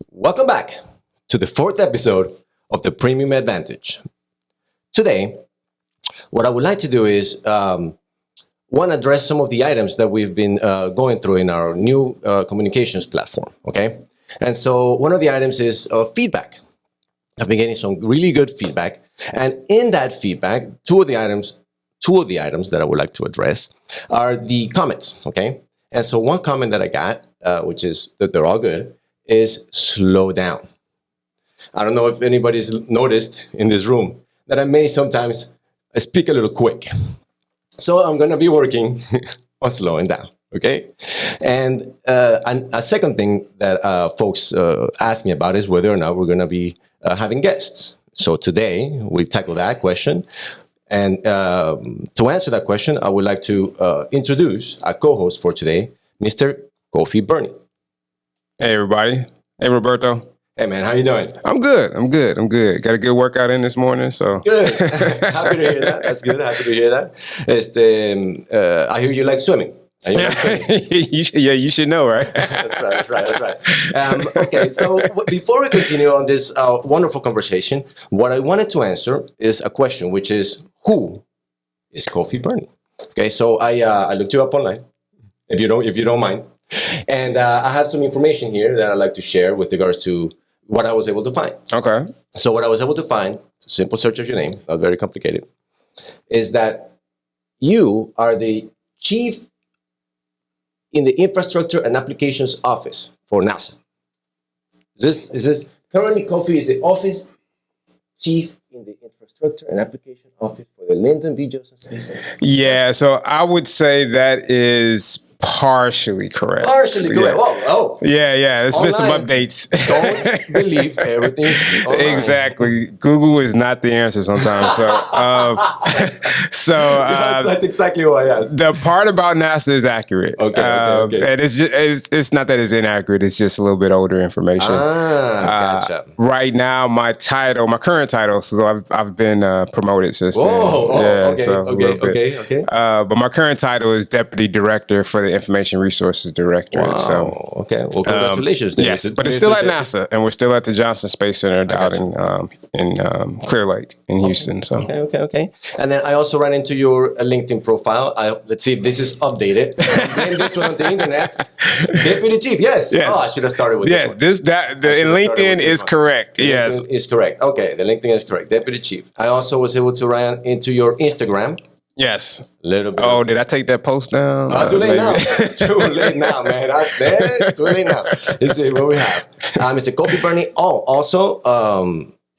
Welcome back to the fourth episode of the Premium Advantage. Today, what I would like to do is one, address some of the items that we've been going through in our new communications platform, okay? And so one of the items is feedback. I've been getting some really good feedback. And in that feedback, two of the items that I would like to address are the comments, okay? And so one comment that I got, which is that they're all good, is slow down. I don't know if anybody's noticed in this room that I may sometimes speak a little quick. So I'm going to be working on slowing down, okay? And a second thing that folks ask me about is whether or not we're going to be having guests. So today we tackle that question. And to answer that question, I would like to introduce our co-host for today, Mr. Kofi Burney. Hey, everybody. Hey, Roberto. Hey, man, how you doing? I'm good. Got a good workout in this morning, so. Good. Happy to hear that. That's good. Happy to hear that. I hear you like swimming. You should know, right? That's right. Okay, so before we continue on this wonderful conversation, what I wanted to answer is a question, which is, who is Kofi Burney? Okay, so I looked you up online, if you don't mind. And I have some information here that I'd like to share with regards to what I was able to find. Okay. So what I was able to find, simple search of your name, not very complicated, is that you are the chief in the Infrastructure and Applications Office for NASA. Is this currently Kofi is the office chief in the Infrastructure and Application Office for the Lyndon B. Johnson Space Center? Yeah, so I would say that is partially correct. Partially correct. Yeah. Oh. Yeah. There's been some Online. updates. Don't believe everything's online. Exactly. Google is not the answer sometimes. That's exactly what I asked. The part about NASA is accurate. Okay. And it's not that it's inaccurate. It's just a little bit older information. Gotcha. Right now, my current title, so I've been promoted since then. Okay. But my current title is Deputy Director for the Information Resources Directorate. Wow. So, okay. Well, congratulations. Yes, but it's still at NASA, and we're still at the Johnson Space Center out in Clear Lake in Houston. So Okay. And then I also ran into your LinkedIn profile. Let's see if this is updated. Again, this one on the internet. Deputy Chief. Yes. Oh, I should have started with this one. LinkedIn is correct. Yes, LinkedIn is correct. Okay, the LinkedIn is correct. Deputy Chief. I also was able to run into your Instagram. Yes. Little bit. Oh, did I take that post down? Too late now. Too late now, man. Too late now. Let's see what we have. Mr. Kofi Burney. Oh, also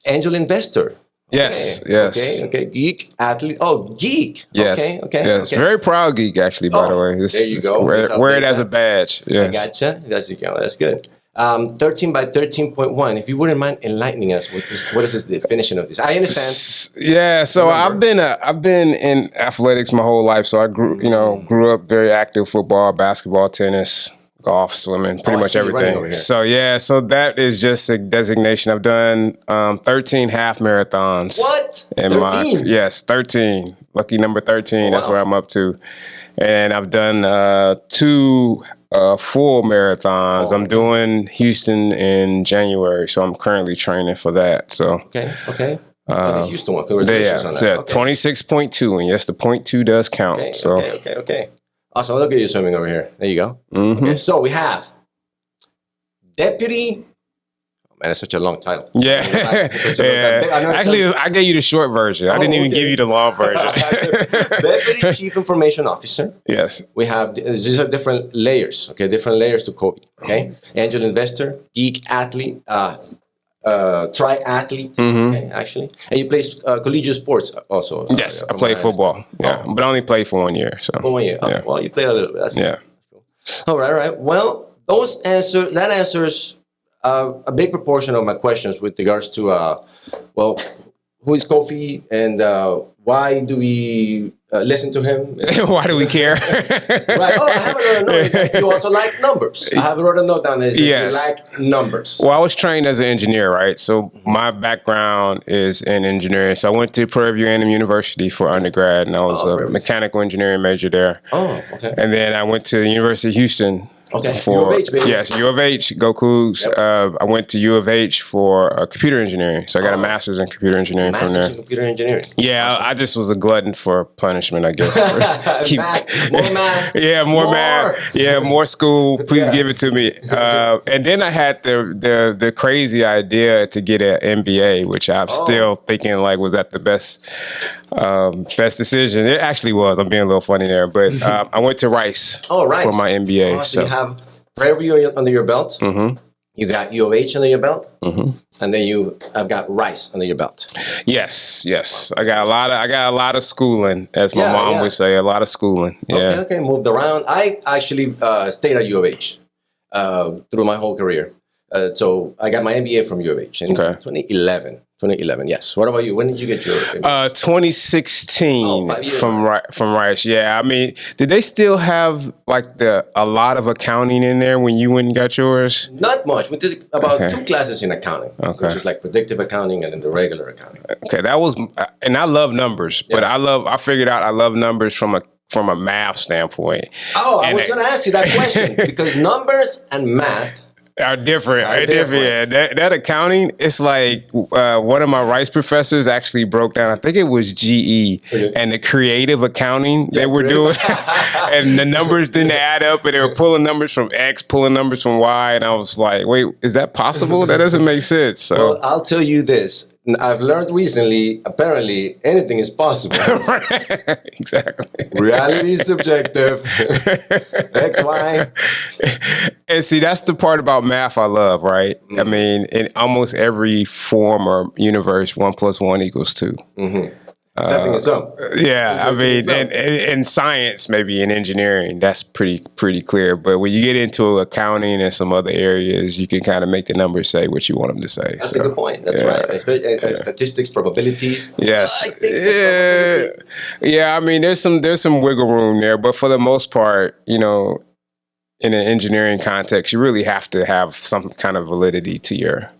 angel investor. Yes. Okay. Geek athlete. Oh, geek. Yes. Okay. Yes. Very proud geek, actually. By the way, there you go. Wear it as a badge. Yes. I gotcha. That's good. 13 by 13.1. If you wouldn't mind enlightening us with this, what is the definition of this? I understand. Yeah, so I've been in athletics my whole life. So I grew up very active: football, basketball, tennis, golf, swimming, pretty much everything. So that is just a designation. I've done 13 half marathons. What? 13? Yes, 13. Lucky number 13. That's where I'm up to. And I've done 2 full marathons. I'm doing Houston in January, so I'm currently training for that. So okay. The Houston one. Congratulations on that. Yeah, 26.2, and yes, the 0.2 does count. Okay. Awesome. Look at you swimming over here. There you go. Mm-hmm. Okay, so we have Deputy. Oh man, that's such a long title. Yeah. Actually, I gave you the short version. I didn't even give you the long version. Deputy Chief Information Officer. Yes. We have these are different layers. Okay, different layers to Kobe. Okay, angel investor, geek athlete, triathlete. Okay, actually, and you play collegiate sports also. Yes, I play football. Yeah, but I only played for 1 year. So. For 1 year. Okay. Yeah. Well, you played a little bit. That's yeah. Cool. All right. Well, that answers a big proportion of my questions with regards to who is Kofi and why do we listen to him? Why do we care? Right. Oh, I have another note. That you also like numbers. I have wrote a note down that says you like numbers. Well, I was trained as an engineer, right? So my background is in engineering. So I went to Prairie View A&M University for undergrad, and I was a mechanical engineering major there. Oh, okay. And then I went to the University of Houston Okay. For, U of H, baby. yes, U of H, go Cougs. Yep. I went to U of H for computer engineering. So I got a master's in computer engineering from Master's there. in computer engineering. Yeah, Awesome. I just was a glutton for punishment, I guess. More math. Yeah, more math. Yeah, more school. Please give it to me. And then I had the crazy idea to get an MBA, which I'm still thinking like, was that the best decision? It actually was. I'm being a little funny there, but I went to Rice for my MBA. So you have Prairie View under your belt. Mm-hmm. You got U of H under your belt, mm-hmm. and then I've got Rice under your belt. Yes. I got a lot of schooling, as my mom would say, a lot of schooling. Yeah. Okay. Moved around. I actually stayed at U of H through my whole career. So I got my MBA from U of H in 2011. 2011, yes. What about you? When did you get your MBA? 2016 from Rice. Yeah, I mean, did they still have like a lot of accounting in there when you went and got yours? Not much. We did about 2 classes in accounting, which is like predictive accounting and then the regular accounting. Okay, that was, and I love numbers, but I figured out I love numbers from a math standpoint. Oh, I was going to ask you that question because numbers and math are different. Yeah, that accounting, it's like one of my Rice professors actually broke down, I think it was GE, and the creative accounting they were doing. And the numbers didn't add up, and they were pulling numbers from X, pulling numbers from Y. And I was like, wait, is that possible? That doesn't make sense. So. Well, I'll tell you this. I've learned recently, apparently, anything is possible. Exactly. Reality is subjective. X, Y. And see, that's the part about math I love, right? Mm-hmm. I mean, in almost every form or universe, 1 + 1 = 2. Mm-hmm. Something is up. Yeah, I mean, in science, maybe in engineering, that's pretty clear. But when you get into accounting and some other areas, you can kind of make the numbers say what you want them to say. That's a good point. That's right. Especially statistics, probabilities. Yes. Yeah. I mean, there's some wiggle room there, but for the most part, you know, in an engineering context, you really have to have some kind of validity to your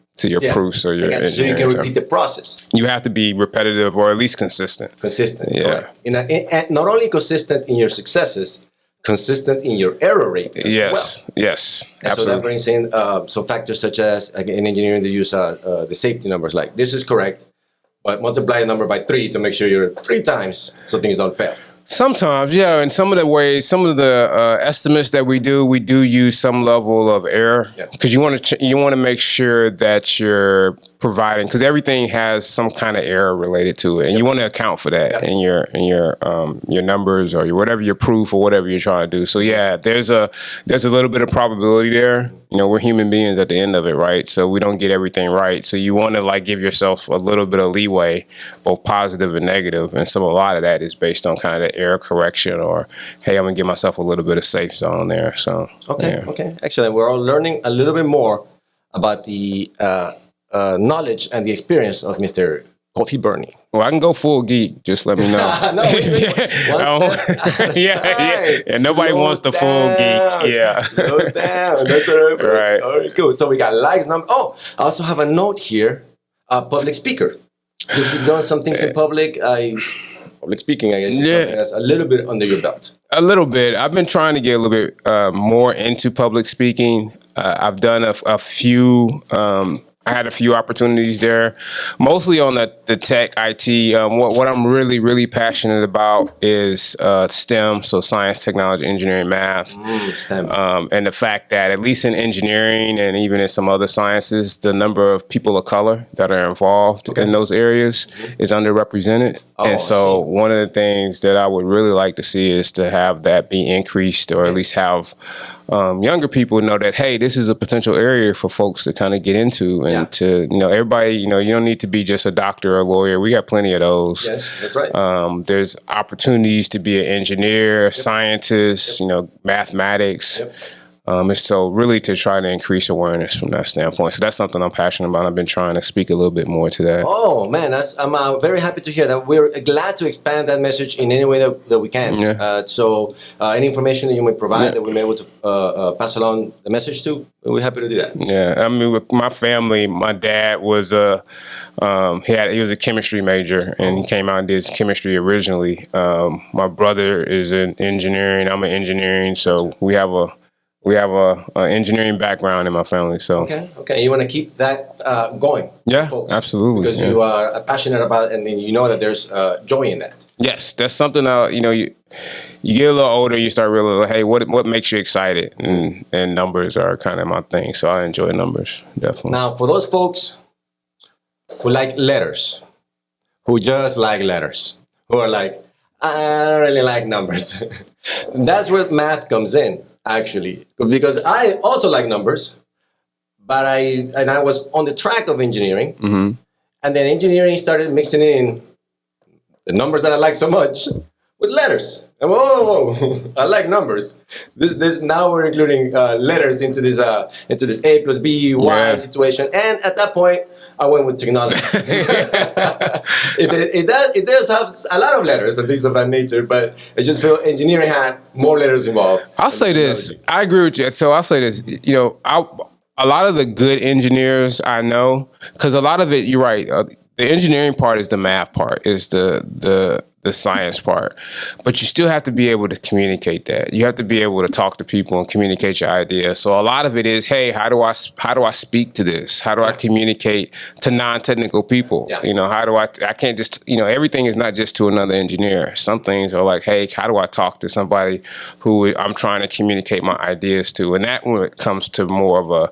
proofs or your so you can repeat the process. You have to be repetitive or at least consistent. Yeah. Not only consistent in your successes, consistent in your error rate as well. Yes. And absolutely. so that brings in some factors such as, in engineering, they use the safety numbers, like this is correct, but multiply the number by 3 to make sure you're 3 times so things don't fail. Sometimes, yeah. And some of the estimates that we do use some level of error because you want to make sure that you're providing, because everything has some kind of error related to it, and you want to account for that in your numbers or whatever your proof or whatever you're trying to do. So yeah, there's a little bit of probability there. You know, we're human beings at the end of it, right? So we don't get everything right. So you want to like give yourself a little bit of leeway, both positive and negative. And so a lot of that is based on kind of error correction or, hey, I'm gonna give myself a little bit of safe zone there. So okay, excellent. We're all learning a little bit more about the knowledge and the experience of Mr. Kofi Burney. Well, I can go full geek. Just let me know. Nobody wants the full geek. Yeah. Slow down. That's all right. All right, cool. So we got likes, numbers. Oh, I also have a note here. Public speaker. You've done some things in public. Public speaking, I guess, is something that's a little bit under your belt. A little bit. I've been trying to get a little bit more into public speaking. I've done a few. I had a few opportunities there, mostly on the tech, IT. What I'm really, really passionate about is STEM, so science, technology, engineering, math. STEM. And the fact that at least in engineering and even in some other sciences, the number of people of color that are involved in those areas is underrepresented. And so one of the things that I would really like to see is to have that be increased, or at least have younger people know that, hey, this is a potential area for folks to kind of get into, and to, everybody, you don't need to be just a doctor or a lawyer. We got plenty of those. Yes, that's right. There's opportunities to be an engineer, scientist, mathematics. And so really to try to increase awareness from that standpoint. So that's something I'm passionate about. I've been trying to speak a little bit more to that. Oh, man, I'm very happy to hear that. We're glad to expand that message in any way that we can. So any information that you may provide that we may be able to pass along the message to, we're happy to do that. Yeah, I mean, with my family, my dad was he was a chemistry major, and he came out and did chemistry originally. My brother is in engineering. I'm in engineering, so we have a We have a engineering background in my family, so okay. You want to keep that going? Yeah, folks, absolutely. Because you are passionate about it, and then you know that there's joy in that. Yes, that's something that you get a little older, you start realizing, hey, what makes you excited? And numbers are kind of my thing, so I enjoy numbers, definitely. Now, for those folks who like letters, who just like letters, who are like, I don't really like numbers. That's where math comes in, actually, because I also like numbers, but I was on the track of engineering, and then engineering started mixing in the numbers that I like so much with letters. And whoa, I like numbers. This now we're including letters into this A plus B Y situation. And at that point, I went with technology. it does have a lot of letters and things of that nature, but I just feel engineering had more letters involved. I'll say this. I agree with you. So I'll say this. A lot of the good engineers I know, because a lot of it, you're right. The engineering part is the math part, is the science part, but you still have to be able to communicate that. You have to be able to talk to people and communicate your ideas. So a lot of it is, hey, how do I speak to this? How do I communicate to non-technical people? Yeah. How do I can't just, everything is not just to another engineer. Some things are like, hey, how do I talk to somebody who I'm trying to communicate my ideas to? And that when it comes to more of a,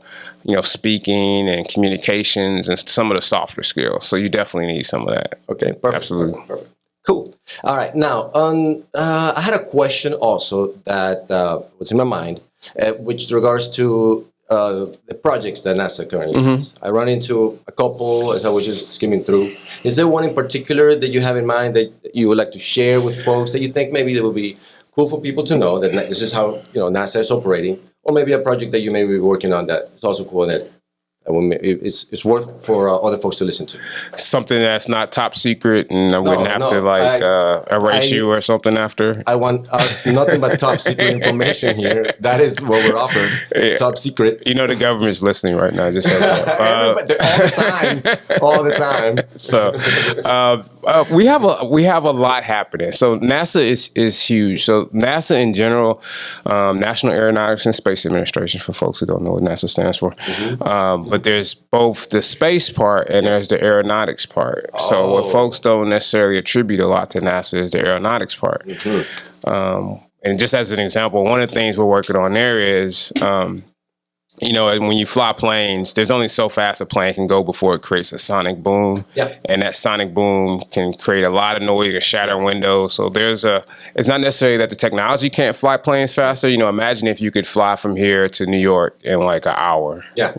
speaking and communications and some of the softer skills. So you definitely need some of that. Okay, perfect. Absolutely. Perfect. Cool. All right. Now, I had a question also that was in my mind, which regards to the projects that NASA currently has. I run into a couple as I was just skimming through. Is there one in particular that you have in mind that you would like to share with folks that you think maybe that would be cool for people to know that this is how NASA is operating, or maybe a project that you may be working on that is also cool that it's worth for other folks to listen to? Something that's not top secret, and I wouldn't have to erase you or something after. I want nothing but top secret information here. That is what we're offering. Yeah. Top secret. The government's listening right now. Just heads up. All the time. So we have a lot happening. So NASA is huge. So NASA in general, National Aeronautics and Space Administration, for folks who don't know what NASA stands for. But there's both the space part and there's the aeronautics part. Oh. So what folks don't necessarily attribute a lot to NASA is the aeronautics part. And just as an example, one of the things we're working on there is, when you fly planes, there's only so fast a plane can go before it creates a sonic boom. Yeah. And that sonic boom can create a lot of noise and shatter windows. So it's not necessarily that the technology can't fly planes faster. Imagine if you could fly from here to New York in like an hour. Yeah.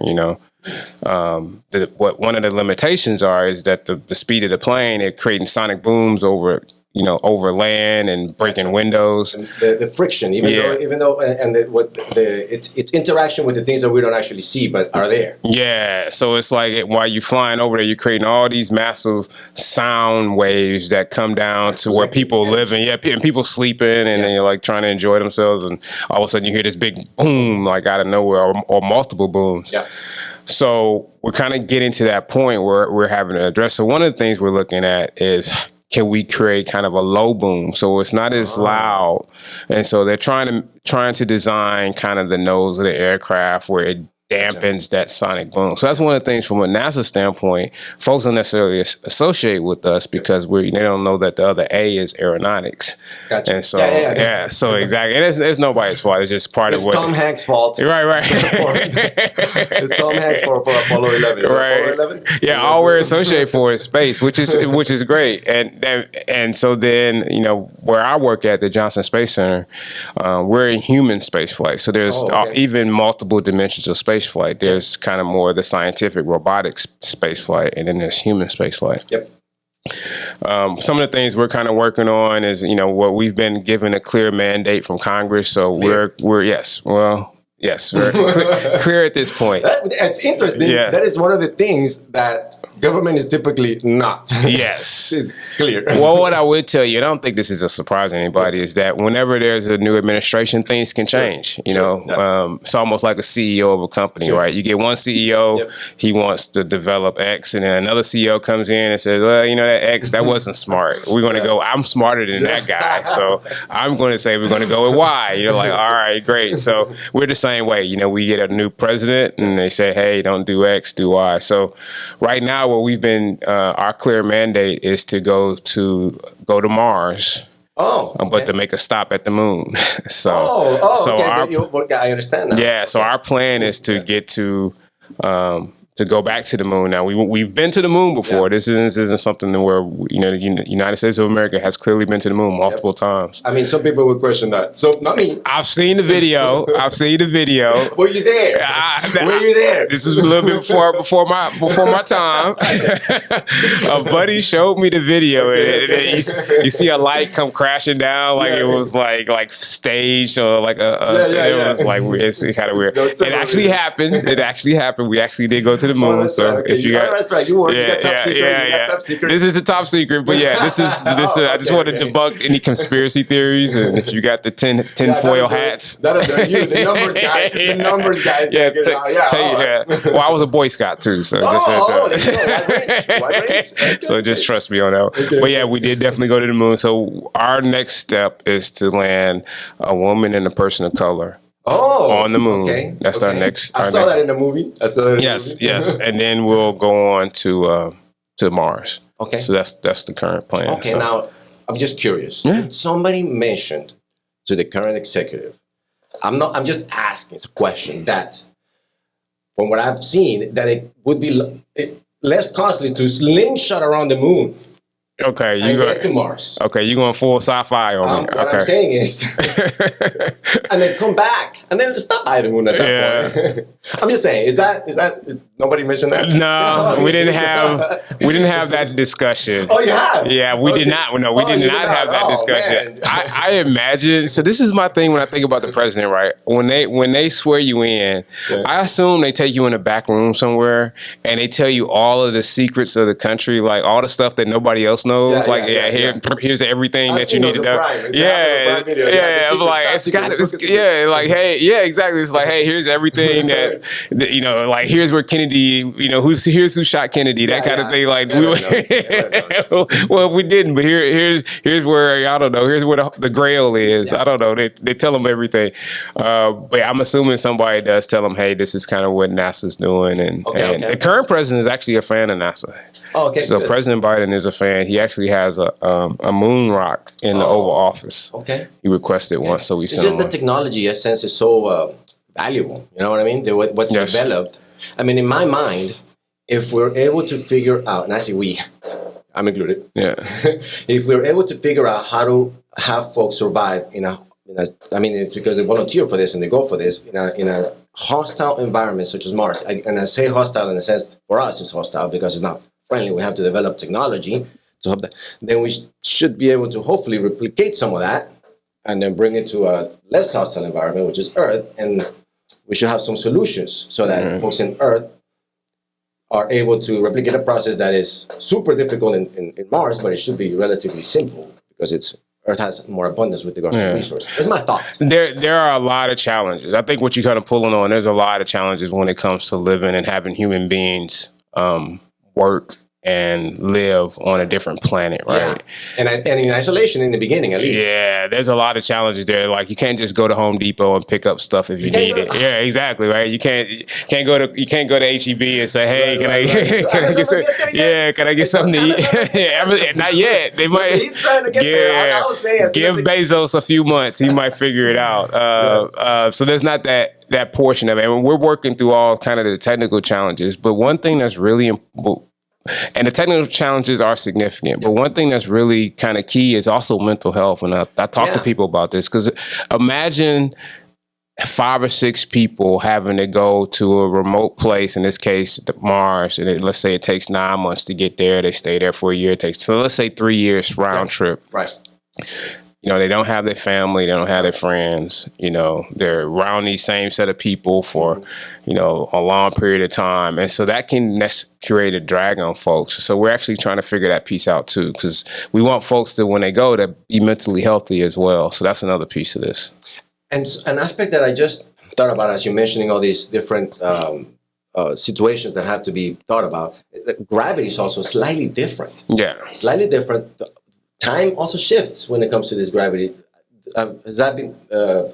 What one of the limitations is that the speed of the plane, it creating sonic booms over land and breaking windows. And the friction, even though, and it's interaction with the things that we don't actually see, but are there. Yeah, so it's like while you're flying over there, you're creating all these massive sound waves that come down to where people live, and people sleeping, and then you're like trying to enjoy themselves, and all of a sudden you hear this big boom like out of nowhere, or multiple booms. Yeah. So we're kind of getting to that point where we're having to address. So one of the things we're looking at is, can we create kind of a low boom so it's not as loud? And so they're trying to design kind of the nose of the aircraft where it dampens that sonic boom. So that's one of the things from a NASA standpoint, folks don't necessarily associate with us because they don't know that the other A is aeronautics. Gotcha. And so, so exactly. And it's nobody's fault. It's just part of what. It's Tom Hanks' fault. Right. It's Tom Hanks' fault for Apollo 11. Right. Apollo 11? Yeah, all we're associated for is space, which is great. And so then, where I work at the Johnson Space Center, we're in human space flight. So there's even multiple dimensions of space flight. There's kind of more the scientific robotics space flight, and then there's human space flight. Yep. Some of the things we're kind of working on is, what we've been given a clear mandate from Congress. So we're clear at this point. That's interesting. Yeah. That is one of the things that government is typically not. Yes. It's clear. Well, what I would tell you, and I don't think this is a surprise to anybody, is that whenever there's a new administration, things can change. You know, it's almost like a CEO of a company, right? You get one CEO, he wants to develop X, and then another CEO comes in and says, well, you know, that X, that wasn't smart. We're going to go, I'm smarter than that guy. So I'm going to say we're going to go with Y. You're like, all right, great. So we're the same way. You know, we get a new president and they say, hey, don't do X, do Y. So right now, what we've been, our clear mandate is to go to Mars. But to make a stop at the moon. So, okay. I understand that. Yeah, so our plan is to get to go back to the moon. Now we've been to the moon before. This isn't something where the United States of America has clearly been to the moon multiple times. I mean, some people would question that. So not me. I've seen the video. Were you there? Were you there? This is a little bit before my time. A buddy showed me the video. You see a light come crashing down like it was like staged or like it was like it's kind of weird. It actually happened. We actually did go to the moon. If you got, that's right. You got top secret. Top secret. This is a top secret, but this is. I just want to debunk any conspiracy theories, and if you got the tinfoil hats, the numbers guys. Well, I was a Boy Scout too, so so just trust me on that. Okay. But yeah, we did definitely go to the moon. So our next step is to land a woman and a person of color. On the moon. Okay. That's our next. I saw that in the movie. Yes. And then we'll go on to Mars. Okay. So that's the current plan. Okay. So. Now, I'm just curious. Yeah. Somebody mentioned to the current executive. I'm just asking a question that, from what I've seen, that it would be less costly to slingshot around the moon. Okay, you go to Mars. Okay, you going full sci-fi on me. What I'm saying is, and then come back, and then just stop by the moon at that point. I'm just saying, is nobody mentioned that? No, we didn't have that discussion. Oh, you have? Yeah, we did not. No, we did not have that discussion. I imagine. So this is my thing when I think about the president, right? When they swear you in, I assume they take you in a back room somewhere and they tell you all of the secrets of the country, like all the stuff that nobody else knows. Here's everything that you need to know. I'm like, it's got it. Like, hey, exactly. It's like, hey, here's everything that like here's where Kennedy, here's who shot Kennedy, that kind of thing. Like, well, we didn't, but here's where I don't know. Here's where the Grail is. I don't know. They tell them everything. But I'm assuming somebody does tell them, hey, this is kind of what NASA's doing, and the current president is actually a fan of NASA. So good. President Biden is a fan. He actually has a moon rock in the Oval Office. Okay. He requested one, so we sent him the technology, in a sense, is so valuable. You know what I mean? What's developed. I mean, in my mind, if we're able to figure out, and I say we, I'm included. Yeah. If we're able to figure out how to have folks survive I mean, it's because they volunteer for this and they go for this in a hostile environment such as Mars. And I say hostile in a sense, for us, it's hostile because it's not friendly. We have to develop technology to help that. Then we should be able to hopefully replicate some of that and then bring it to a less hostile environment, which is Earth. And we should have some solutions so that folks in Earth are able to replicate a process that is super difficult in Mars, but it should be relatively simple because Earth has more abundance with regards to resources. That's my thought. There are a lot of challenges. I think what you're kind of pulling on, there's a lot of challenges when it comes to living and having human beings work and live on a different planet, right? Yeah. And in isolation in the beginning, at least. Yeah, there's a lot of challenges there. Like you can't just go to Home Depot and pick up stuff if you need it. Yeah, exactly, right? You can't go to HEB and say, hey, can I get some? Yeah, can I get something to eat? Not yet. They might. He's trying to get there. I was saying, give Bezos a few months. He might figure it out. So there's not that portion of it. And we're working through all kind of the technical challenges. But one thing that's really important. And the technical challenges are significant, but one thing that's really kind of key is also mental health. And I talk to people about this because imagine 5 or 6 people having to go to a remote place, in this case, Mars, and let's say it takes 9 months to get there. They stay there for a year. So let's say 3 years round trip. Right. they don't have their family, they don't have their friends. They're around these same set of people for, a long period of time. And so that can create a drag on folks. So we're actually trying to figure that piece out too, because we want folks to, when they go, to be mentally healthy as well. So that's another piece of this. And an aspect that I just thought about as you're mentioning all these different situations that have to be thought about, gravity is also slightly different. Yeah. Slightly different. Time also shifts when it comes to this gravity. Has that been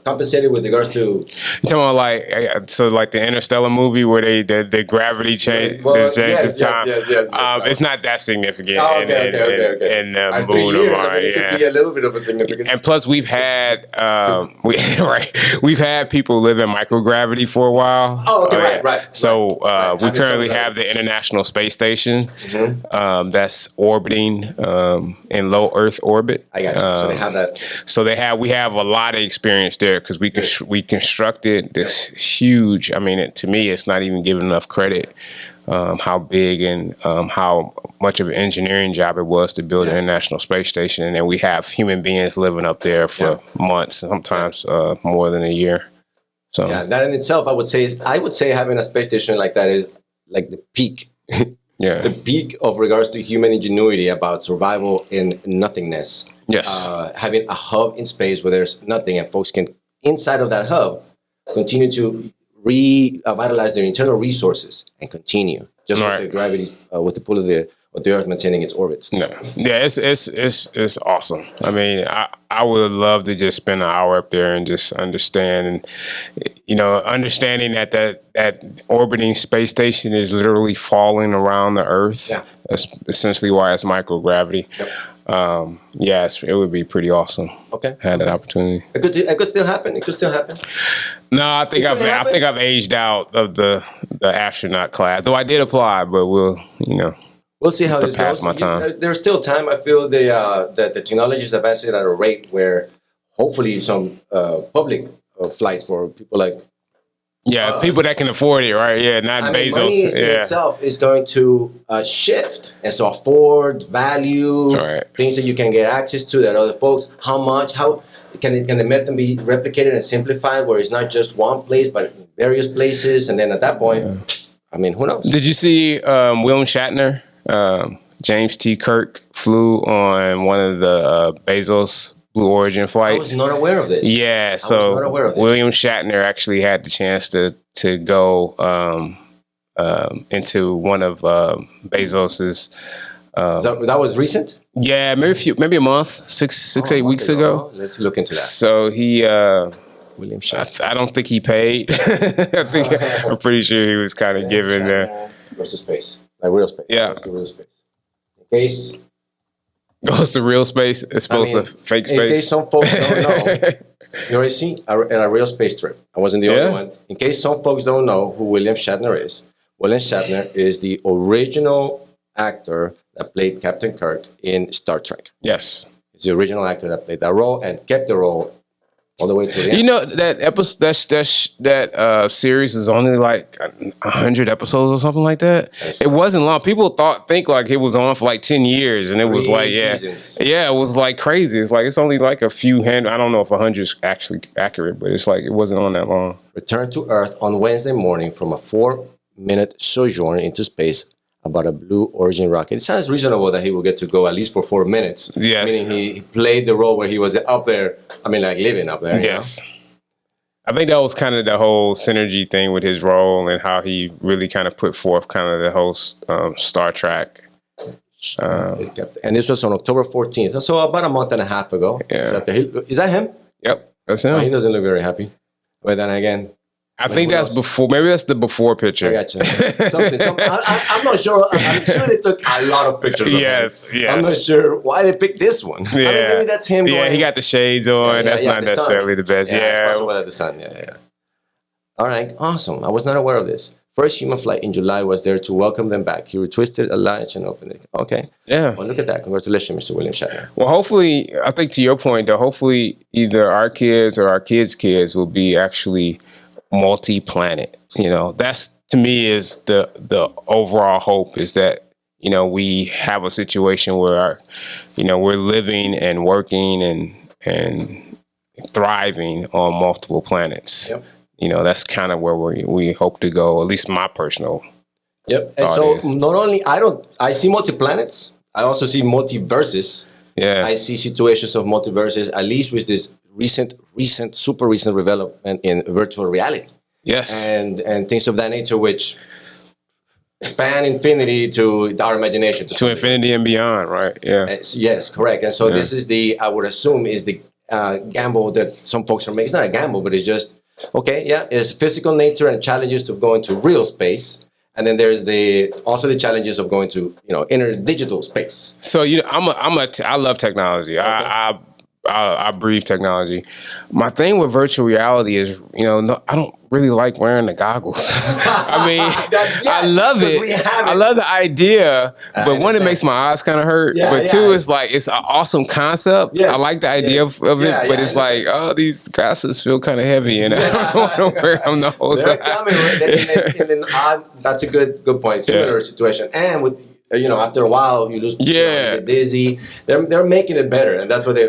compensated with regards to? You're talking about like the Interstellar movie where the gravity changes time. Yes. It's not that significant. Oh, okay. In the moon of Mars, it could be a little bit of a significance. And plus, we've had we've had people live in microgravity for a while. Oh, okay, right. So we currently have the International Space Station that's orbiting in low Earth orbit. I got you. So they have that. So we have a lot of experience there because we constructed this huge. I mean, to me, it's not even given enough credit. How big and how much of an engineering job it was to build an International Space Station, and then we have human beings living up there for months, sometimes more than a year. So that in itself, I would say having a space station like that is like the peak. The peak of regards to human ingenuity about survival in nothingness. Yes. Having a hub in space where there's nothing and folks can, inside of that hub, continue to revitalize their internal resources and continue just with the gravity, with the pull of the Earth maintaining its orbits. It's awesome. I mean, I would love to just spend an hour up there and just understand, and understanding that orbiting space station is literally falling around the Earth. Yeah. That's essentially why it's microgravity. Yep. It would be pretty awesome. Okay. Had that opportunity. It could still happen. No, I think I've aged out of the astronaut class. Though I did apply, but we'll see how this goes. My time. There's still time. I feel the technology is advancing at a rate where hopefully some public flights for people like people that can afford it, right? Yeah, not Bezos. Money in itself is going to shift, and so afford, value, things that you can get access to that other folks. How much? How can the method be replicated and simplified, where it's not just one place but various places? And then at that point, who knows? Did you see William Shatner? James T. Kirk flew on one of the Bezos Blue Origin flights. I was not aware of this. Yeah, so William Shatner actually had the chance to go into one of Bezos's. That was recent? Yeah, maybe a month, 8 weeks ago. Let's look into that. So he. William Shatner. I don't think he paid. I'm pretty sure he was kind of given there. Versus space. Like real space. Yeah. Goes to real space. In case goes to real space as opposed to fake space. In case some folks don't know, you already see a real space trip. I wasn't the only one. In case some folks don't know who William Shatner is the original actor that played Captain Kirk in Star Trek. Yes. He's the original actor that played that role and kept the role all the way to the end. That episode, that series is only like 100 episodes or something like that. It wasn't long. People think like it was on for like 10 years, and it was like it was like crazy. It's like it's only like a few I don't know if 100 is actually accurate, but it's like it wasn't on that long. Returned to Earth on Wednesday morning from a 4-minute sojourn into space about a Blue Origin rocket. It sounds reasonable that he will get to go at least for 4 minutes. Yes. Meaning he played the role where he was up there, like living up there. Yes. I think that was kind of the whole synergy thing with his role and how he really kind of put forth kind of the whole Star Trek. And this was on October 14th, so about a month and a half ago. Yeah. Is that him? Yep, that's him. He doesn't look very happy. But then again, I think that's before. Maybe that's the before picture. I got you. I'm not sure. I'm sure they took a lot of pictures of him. I'm not sure why they picked this one. Yeah. Maybe that's him. Yeah, he got the shades on. That's not necessarily the best. It's possible that the sun. Yeah. All right, awesome. I was not aware of this. First human flight in July was there to welcome them back. He retwisted a latch and opened it. Okay. Yeah. Well, look at that. Congratulations, Mr. William Shatner. Well, hopefully, I think to your point, though, hopefully either our kids or our kids' kids will be actually multi-planet. That's to me is the overall hope is that we have a situation where we're living and working and and thriving on multiple planets. Yep. You know, that's kind of where we hope to go. At least my personal. Yep. And so not only I see multi-planets, I also see multiverses. Yeah. I see situations of multiverses, at least with this super recent development in virtual reality. Yes. And things of that nature, which expand infinity to our imagination. To infinity and beyond, right? Yeah. Yes, correct. And so this is I would assume, is the gamble that some folks are making. It's not a gamble, but it's just, okay, yeah, it's physical nature and challenges to go into real space. And then there's also the challenges of going to, interdigital space. So, I love technology. Okay. I breathe technology. My thing with virtual reality is, I don't really like wearing the goggles. I mean, I love it. I love the idea, but one, it makes my eyes kind of hurt. Yeah, but two, it's like, it's an awesome concept. Yes, I like the idea of it, but it's like, oh, these glasses feel kind of heavy, and I don't want to wear them the whole time. That's a good point. Similar situation. And with, after a while, you just you get dizzy. They're making it better, and that's where they.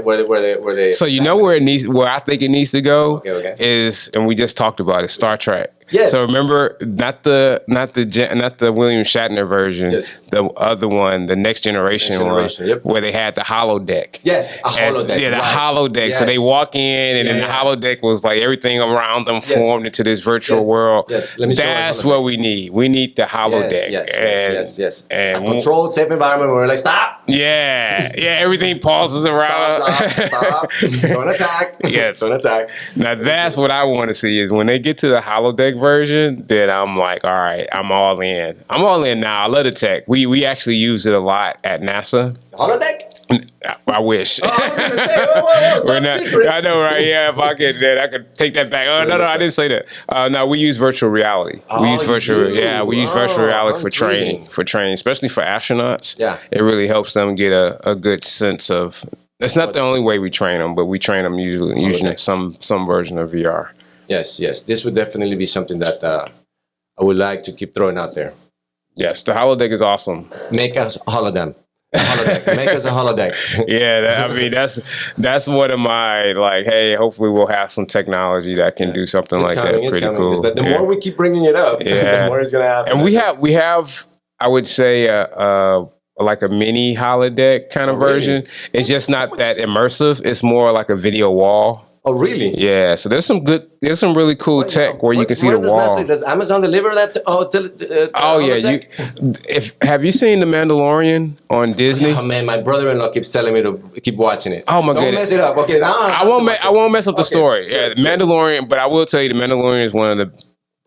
So where I think it needs to go. Okay. Is, and we just talked about it, Star Trek. Yes. So remember, not the William Shatner version, the other one, the Next Generation one, where they had the holodeck. Yes, a holodeck. Yeah, the holodeck. Yes. So they walk in, and then the holodeck was like everything around them formed into this virtual world. Yes, that's what we need. We need the holodeck. Yes. And a controlled, safe environment where we're like, stop. Yeah, everything pauses around. Stop. Don't attack. Yes. Don't attack. Now that's what I want to see, is when they get to the holodeck version, then I'm like, all right, I'm all in. I'm all in now. I love the tech. We actually use it a lot at NASA. Holodeck? I wish. Oh, I was gonna say, whoa, I know, right? Yeah, if I could, then I could take that back. Oh, no, I didn't say that. No, we use virtual reality. We use virtual reality for training, especially for astronauts. Yeah, it really helps them get a good sense of. That's not the only way we train them, but we train them usually using some version of VR. Yes. This would definitely be something that I would like to keep throwing out there. Yes, the holodeck is awesome. Make us holodeck. Make us a holodeck. That's one of my, like, hey, hopefully we'll have some technology that can do something like that. Pretty cool. The more we keep bringing it up, the more it's gonna happen. And we have I would say like a mini holodeck kind of version. It's just not that immersive. It's more like a video wall. Oh, really? Yeah. So there's some really cool tech where you can see the wall. Does Amazon deliver that? Have you seen The Mandalorian on Disney? Oh man, my brother-in-law keeps telling me to keep watching it. Oh my goodness! Don't mess it up. Okay, now I won't mess up the story. Yeah, The Mandalorian. But I will tell you, The Mandalorian is one of the.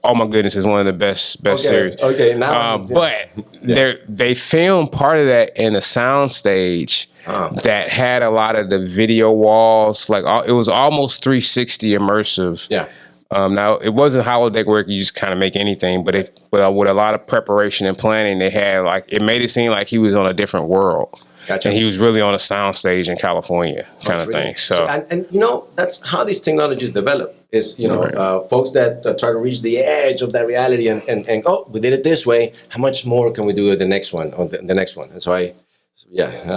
Oh my goodness, it's one of the best series. Okay, now. But they filmed part of that in a sound stage. That had a lot of the video walls, like it was almost 360 immersive. Yeah. Now it wasn't holodeck where you just kind of make anything, but with a lot of preparation and planning, they had it made it seem like he was on a different world. Gotcha. And he was really on a sound stage in California, kind of thing. So and that's how these technologies develop. Is folks that try to reach the edge of that reality and we did it this way. How much more can we do with the next one or the next one? And so I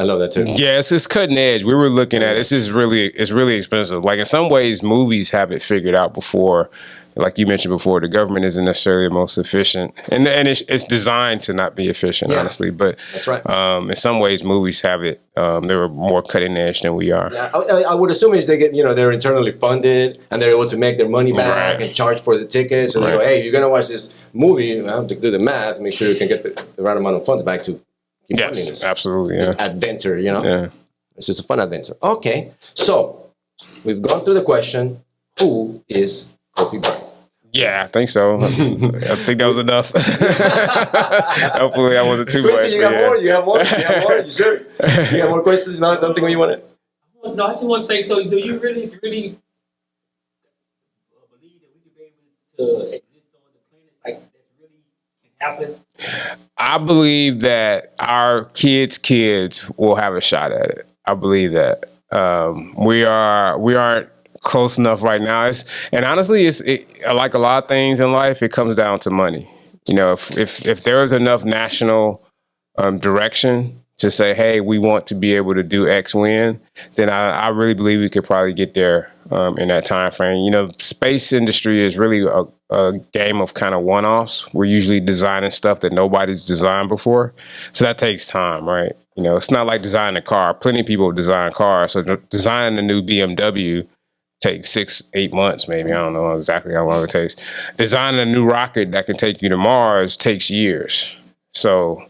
love that too. Yeah, it's cutting edge. We were looking at it's really expensive. Like in some ways, movies have it figured out before. Like you mentioned before, the government isn't necessarily the most efficient, and it's designed to not be efficient, honestly. But that's right. In some ways, movies have it. They're more cutting edge than we are. Yeah, I would assume is they get they're internally funded and they're able to make their money back and charge for the tickets. And they go, hey, you're gonna watch this movie. You have to do the math, make sure you can get the right amount of funds back to. Yes, absolutely. Yeah. Adventure, It's just a fun adventure. Okay, so we've gone through the question: who is Kofi Burney? Yeah, I think so. I think that was enough. Hopefully, that wasn't too much. You got more? You have more? You sure? You got more questions? Not something you want to? No, I just want to say. So, do you really believe that we could be able to exist on the planet like that really can happen? I believe that our kids will have a shot at it. I believe that we aren't close enough right now. And honestly, like a lot of things in life, it comes down to money. If there is enough national direction to say, hey, we want to be able to do X when, then I really believe we could probably get there in that time frame. You know, space industry is really a game of kind of one-offs. We're usually designing stuff that nobody's designed before. So that takes time, right? You know, it's not like designing a car. Plenty of people design cars. So designing a new BMW takes 6-8 months, maybe. I don't know exactly how long it takes. Designing a new rocket that can take you to Mars takes years. So,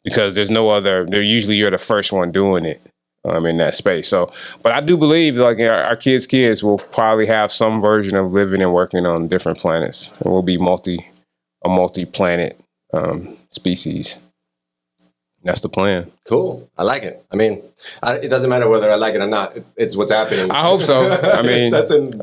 because there's no other, usually you're the first one doing it in that space. So, but I do believe like our kids will probably have some version of living and working on different planets, and we'll be a multi-planet species. That's the plan. Cool. I like it. I mean, it doesn't matter whether I like it or not. It's what's happening. I hope so. I mean,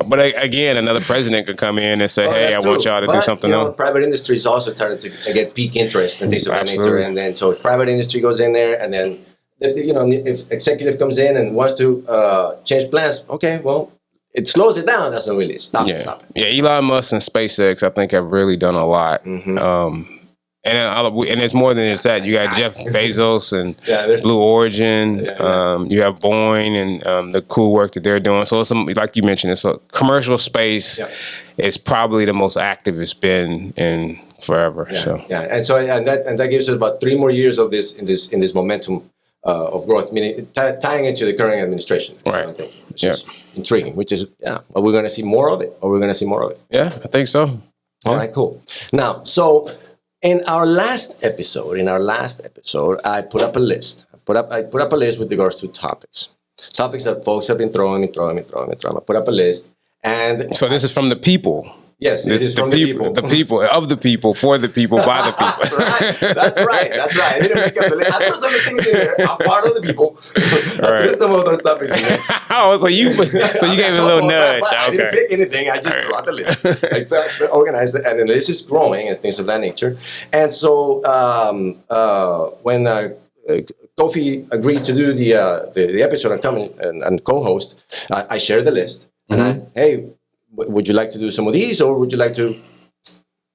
but again, another president could come in and say, hey, I want y'all to do something else. Private industry is also starting to get peak interest and things of that nature. And then so private industry goes in there, and then, you know, if executive comes in and wants to change plans, okay, well, it slows it down. Doesn't really stop it. Yeah, Elon Musk and SpaceX, I think, have really done a lot. Mm-hmm. And it's more than just that. You got Jeff Bezos and there's Blue Origin. You have Boeing and the cool work that they're doing. So it's like you mentioned, it's a commercial space. Yeah. It's probably the most active it's been in forever. And that gives us about 3 more years of this in this momentum of growth. Meaning tying into the current administration, right? Which is intriguing. Which is are we going to see more of it? Yeah, I think so. All right, cool. Now, so. In our last episode, I put up a list. I put up a list with regards to topics that folks have been throwing me. I put up a list, and so this is from the people. Yes, this is from the people. The people, of the people, for the people, by the people. That's right. I didn't make up the list. I threw some things in there. I'm part of the people. I threw some of those topics in there. So you gave it a little nudge. I didn't pick anything. I just threw out the list. I started organized it, and the list is growing and things of that nature. And so when Kofi agreed to do the episode and come and co-host, I shared the list. And hey, would you like to do some of these, or would you like to,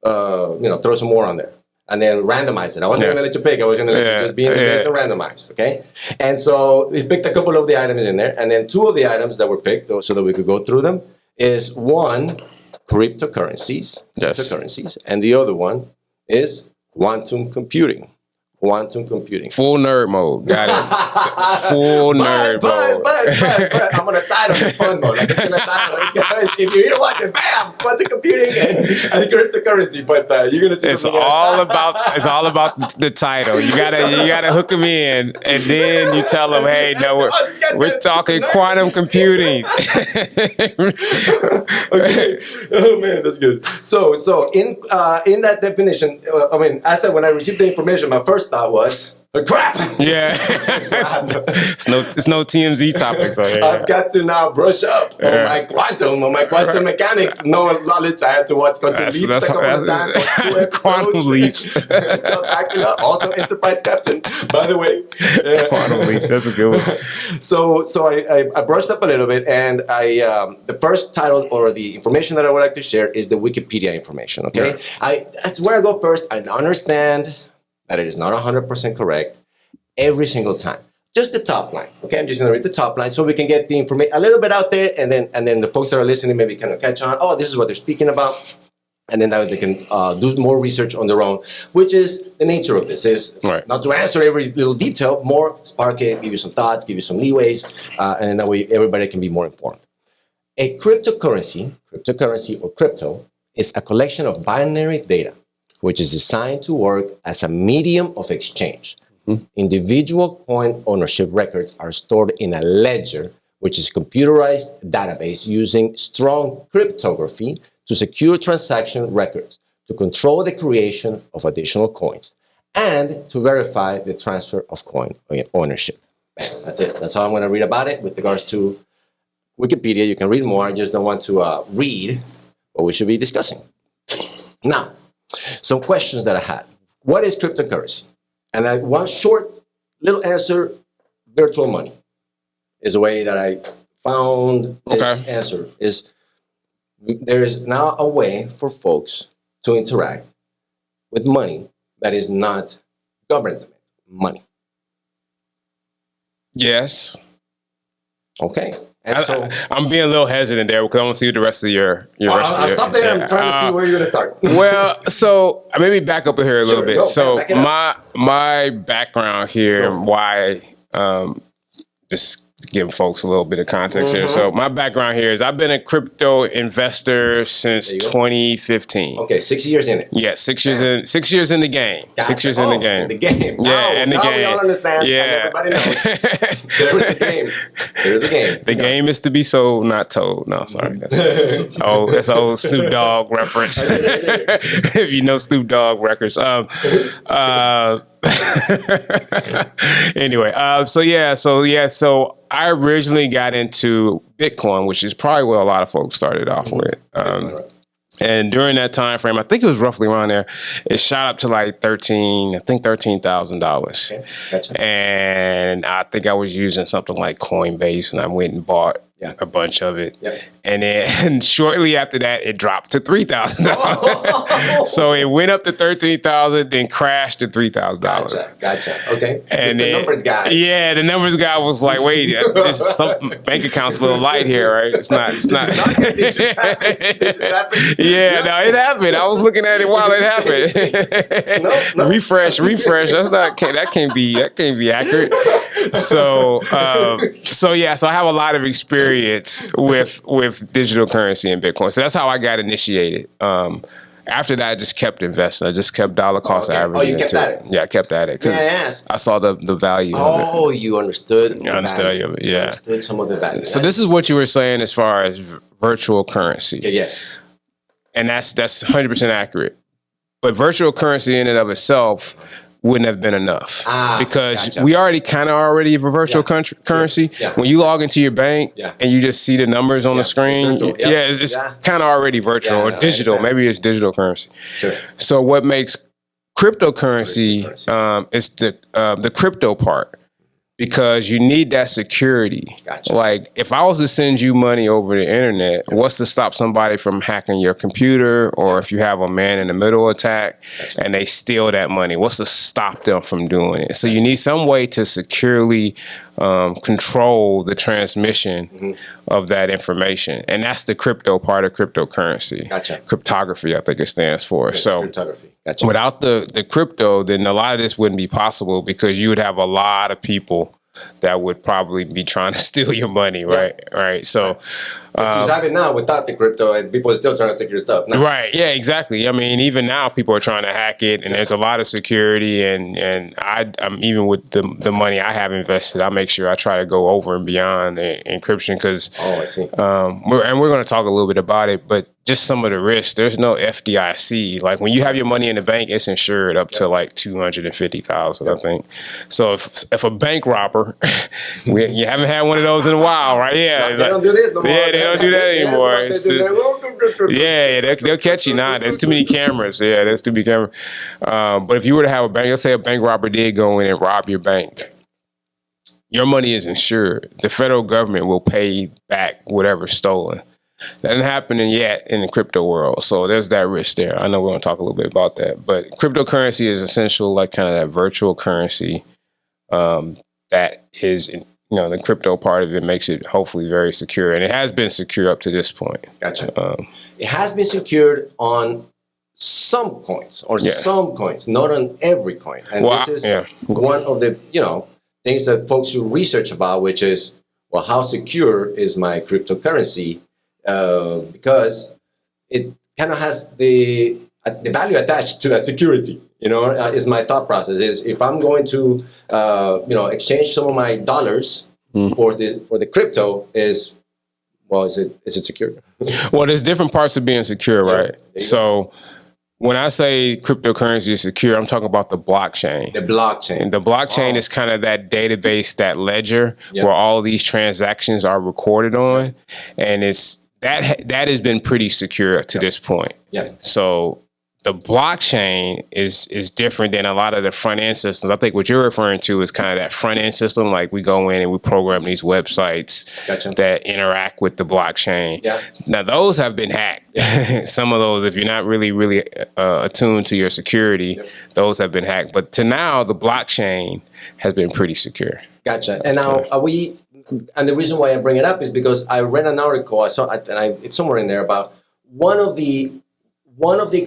throw some more on there? And then randomize it. I wasn't going to let you pick. I was going to let you just be in the list and randomize, okay? And so we picked a couple of the items in there, and then 2 of the items that were picked, so that we could go through them, is one, cryptocurrencies, and the other one is quantum computing. Full nerd mode. Got it. Full nerd mode. But I'm going to title it fun mode. Like, if you're here watching, bam, quantum computing and cryptocurrency. But you're going to see it's all about the title. You gotta hook them in, and then you tell them, hey, no, we're talking quantum computing. Okay. Oh man, that's good. So in that definition, when I received the information, my first thought was crap. Yeah, it's no TMZ topics on here. I've got to now brush up on my quantum mechanics. No knowledge. I had to watch Quantum Leaps a couple of times. Quantum Leaps. Also, Enterprise Captain, by the way. Quantum Leaps. That's a good one. So I brushed up a little bit, and the first title or the information that I would like to share is the Wikipedia information. Okay, that's where I go first. I understand that it is not 100% correct every single time. Just the top line, okay? I'm just going to read the top line so we can get the information a little bit out there, and then the folks that are listening maybe kind of catch on. Oh, this is what they're speaking about, and then that they can do more research on their own, which is the nature of this. Is not to answer every little detail, more spark it, give you some thoughts, give you some leeways, and then that way everybody can be more informed. A cryptocurrency or crypto is a collection of binary data, which is designed to work as a medium of exchange. Individual coin ownership records are stored in a ledger, which is a computerized database using strong cryptography to secure transaction records, to control the creation of additional coins, and to verify the transfer of coin ownership. That's it. That's all I'm going to read about it. With regards to Wikipedia, you can read more. I just don't want to read what we should be discussing. Now, some questions that I had. What is cryptocurrency? And one short little answer, virtual money, is a way that I found this answer. Is there is now a way for folks to interact with money that is not government money. Yes. Okay. And so I'm being a little hesitant there because I want to see the rest of your I'll stop there. I'm trying to see where you're going to start. Well, so maybe back up here a little bit. Go, so back it up. my background here and why just giving folks a little bit of context here. So my background here is I've been a crypto investor since 2015. Okay, 6 years in it. Yeah, 6 years in. 6 years in the game. Gotcha. 6 years in the game. In the game. Yeah, in the now game. we all understand. Yeah, And everybody knows. There is a game. There is a game. The game is to be sold, not told. No, sorry. That's old Snoop Dogg reference. If you know Snoop Dogg records. Anyway, so I originally got into Bitcoin, which is probably what a lot of folks started off with. And during that time frame, I think it was roughly around there, it shot up to like $13,000. Okay, gotcha. And I think I was using something like Coinbase, and I went and bought a bunch of it. Yeah. And then shortly after that, it dropped to $3,000. So it went up to $13,000, then crashed to $3,000. Gotcha. Okay. And the numbers guy. Yeah, the numbers guy was like, "Wait, this some bank account's a little light here, right? It's not." Did it happen? Yeah, no, it happened. I was looking at it while it happened. No. Refresh. That can't be accurate. So I have a lot of experience with digital currency and Bitcoin. So that's how I got initiated. After that, I just kept investing. I just kept dollar cost averaging. Oh, you kept at it? Yeah, I kept at it. May I ask? I saw the value of it. Oh, you understood. I understood of it, yeah. You understood some of the value. So this is what you were saying as far as virtual currency. Yes. And that's 100% accurate. But virtual currency in and of itself wouldn't have been enough because gotcha. we already have a virtual currency. Yeah. When you log into your bank and you just see the numbers on the screen, it's kind of already virtual or digital. Maybe it's digital currency. Sure. So what makes cryptocurrency is the crypto part. Because you need that security. Gotcha. Like, if I was to send you money over the internet, what's to stop somebody from hacking your computer? Or if you have a man-in-the-middle attack and they steal that money, what's to stop them from doing it? So you need some way to securely control the transmission of that information. And that's the crypto part of cryptocurrency. Gotcha. Cryptography, I think it stands for. Yes, so cryptography. Gotcha. Without the crypto, then a lot of this wouldn't be possible because you would have a lot of people that would probably be trying to steal your money, right? Right. So you have it now without the crypto, and people are still trying to take your stuff. No. Right. Yeah, exactly. I mean, even now people are trying to hack it, and there's a lot of security. And I'm even with the money I have invested, I make sure I try to go over and beyond the encryption because I see. We're going to talk a little bit about it, but just some of the risks. There's no FDIC. Like when you have your money in the bank, it's insured up to like $250,000, I think. So if a bank robber, you haven't had one of those in a while, right? Yeah, they don't do this no more. Yeah, they don't do that anymore. They'll catch you now. There's too many cameras. Yeah, there's too many cameras. But if you were to have a bank, let's say a bank robber did go in and rob your bank. Your money is insured. The federal government will pay back whatever's stolen. That hasn't happened yet in the crypto world, so there's that risk there. I know we're going to talk a little bit about that, but cryptocurrency is essential, like kind of that virtual currency that is, the crypto part of it makes it hopefully very secure, and it has been secure up to this point. Gotcha. It has been secured on some coins some coins, not on every coin, and this is one of the things that folks should research about, which is how secure is my cryptocurrency. Because it kind of has the value attached to that security. Is my thought process is if I'm going to exchange some of my dollars for the crypto, is it secure? Well, there's different parts of being secure, right? So when I say cryptocurrency is secure, I'm talking about the blockchain. The blockchain. And the blockchain is kind of that database, that ledger where all these transactions are recorded on, and that has been pretty secure to this point. Yeah. So the blockchain is different than a lot of the front end systems. I think what you're referring to is kind of that front end system. Like we go in and we program these websites that interact with the blockchain. Yeah. Now those have been hacked. Yeah. Some of those, if you're not really attuned to your security, those have been hacked. But to now, the blockchain has been pretty secure. Gotcha. And now and the reason why I bring it up is because I read an article, it's somewhere in there about one of the